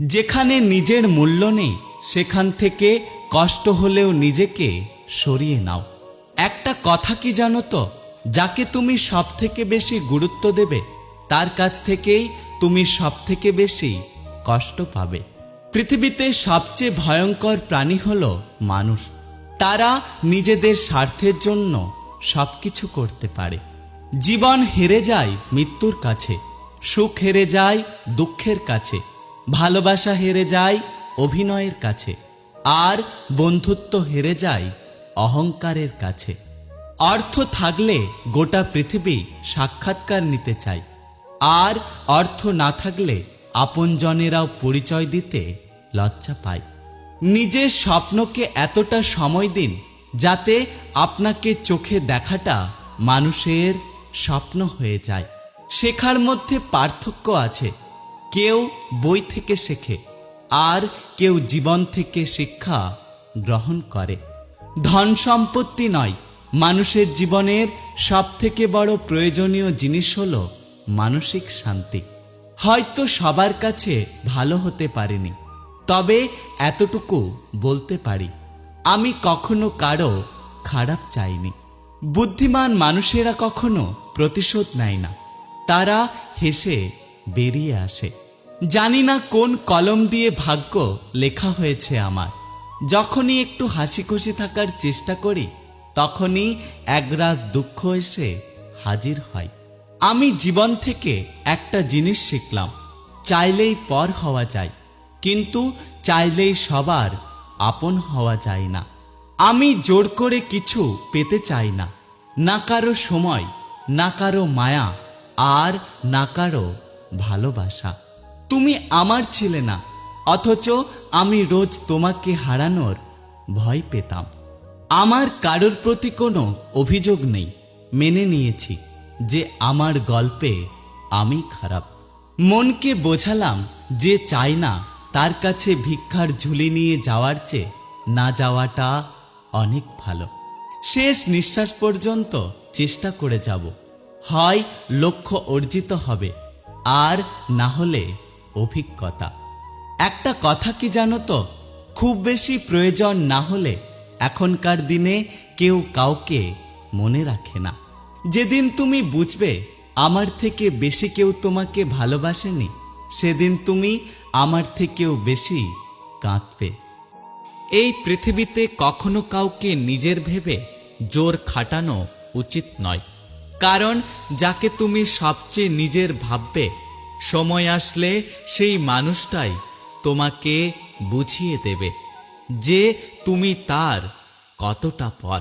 যেখানে নিজের মূল্য নেই সেখান থেকে কষ্ট হলেও নিজেকে সরিয়ে নাও। একটা কথা কি জানো তো, যাকে তুমি সবথেকে বেশি গুরুত্ব দেবে তার কাছ থেকেই তুমি সবথেকে বেশি কষ্ট পাবে। পৃথিবীতে সবচেয়ে ভয়ঙ্কর প্রাণী হলো মানুষ। তারা নিজেদের স্বার্থের জন্য সবকিছু করতে পারে। জীবন হেরে যায় মৃত্যুর কাছে, সুখ হেরে যায় দুঃখের কাছে, ভালোবাসা হেরে যায় অভিনয়ের কাছে, আর বন্ধুত্ব হেরে যায় অহংকারের কাছে। অর্থ থাকলে গোটা পৃথিবী সাক্ষাৎকার নিতে চায়, আর অর্থ না থাকলে আপনজনেরাও পরিচয় দিতে লজ্জা পায়। নিজের স্বপ্নকে এতটা সময় দিন যাতে আপনাকে চোখে দেখাটা মানুষের স্বপ্ন হয়ে যায়। শেখার মধ্যে পার্থক্য আছে। কেউ বই থেকে শেখে, আর কেউ জীবন থেকে শিক্ষা গ্রহণ করে। ধন সম্পত্তি নয়, মানুষের জীবনের সবথেকে বড় প্রয়োজনীয় জিনিস হলো মানসিক শান্তি। হয়তো সবার কাছে ভালো হতে পারিনি, তবে এতটুকু বলতে পারি, আমি কখনো কারো খারাপ চাইনি। বুদ্ধিমান মানুষেরা কখনো প্রতিশোধ নেয় না, তারা হেসে বেরিয়ে আসে। জানি না কোন কলম দিয়ে ভাগ্য লেখা হয়েছে আমার। যখনই একটু হাসি খুশি থাকার চেষ্টা করি তখনই একরাশ দুঃখ এসে হাজির হয়। আমি জীবন থেকে একটা জিনিস শিখলাম, চাইলেই পর হওয়া যায়, কিন্তু চাইলেই সবার আপন হওয়া যায় না। আমি জোর করে কিছু পেতে চাই না, না কারো সময়, না কারো মায়া, আর না কারো ভালোবাসা। তুমি আমার ছিলে না, অথচ আমি রোজ তোমাকে হারানোর ভয় পেতাম। আমার কারোর প্রতি কোনো অভিযোগ নেই, মেনে নিয়েছি যে আমার গল্পে আমি খারাপ। মনকে বোঝালাম যে চাই না তার কাছে ভিক্ষার ঝুলি নিয়ে যাওয়ার চেয়ে না যাওয়াটা অনেক ভালো। শেষ নিঃশ্বাস পর্যন্ত চেষ্টা করে যাব, হয় লক্ষ্য অর্জিত হবে, আর না হলে অভিজ্ঞতা। একটা কথা কি জানো তো, খুব বেশি প্রয়োজন না হলে এখনকার দিনে কেউ কাউকে মনে রাখে না। যেদিন তুমি বুঝবে আমার থেকে বেশি কেউ তোমাকে ভালোবাসেনি, সেদিন তুমি আমার থেকেও বেশি কাঁদবে। এই পৃথিবীতে কখনো কাউকে নিজের ভেবে জোর খাটানো উচিত নয়, কারণ যাকে তুমি সবচেয়ে নিজের ভাববে, সময় আসলে সেই মানুষটাই তোমাকে বুঝিয়ে দেবে যে তুমি তার কতটা পর।